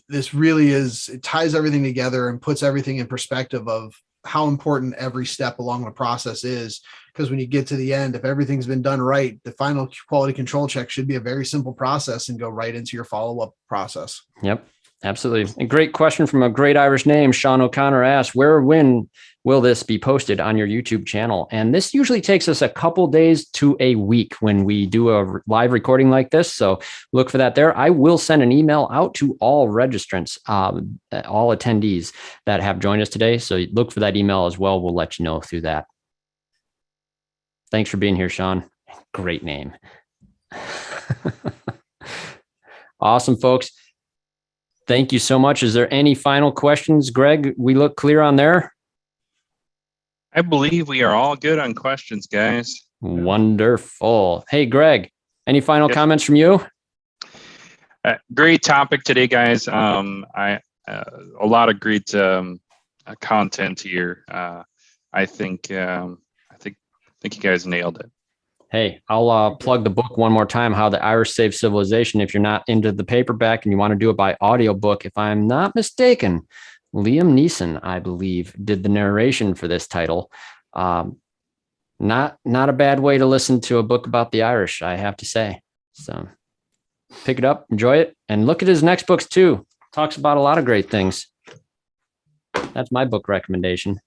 This really is. It ties everything together and puts everything in perspective of how important every step along the process is. Because when you get to the end, if everything's been done right, the final quality control check should be a very simple process and go right into your follow-up process. Yep, absolutely. A great question from a great Irish name. Sean O'Connor asked, where or when will this be posted on your YouTube channel? And this usually takes us a couple days to a week when we do a live recording like this. So look for that there. I will send an email out to all registrants, all attendees that have joined us today. So look for that email as well. We'll let you know through that. Thanks for being here, Sean. Great name. Awesome, folks. Thank you so much. Is there any final questions, Greg? We look clear on there? I believe we are all good on questions, guys. Wonderful. Hey, Greg, any final comments from you? Great topic today, guys. A lot of great content here. I think you guys nailed it. Hey, I'll plug the book one more time, How the Irish Saved Civilization. If you're not into the paperback and you want to do it by audiobook, if I'm not mistaken, Liam Neeson, I believe, did the narration for this title. Not a bad way to listen to a book about the Irish, I have to say. So pick it up, enjoy it, and look at his next books too. Talks about a lot of great things. That's my book recommendation.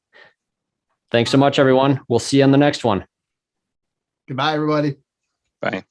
Thanks so much, everyone. We'll see you on the next one. Goodbye, everybody. Bye.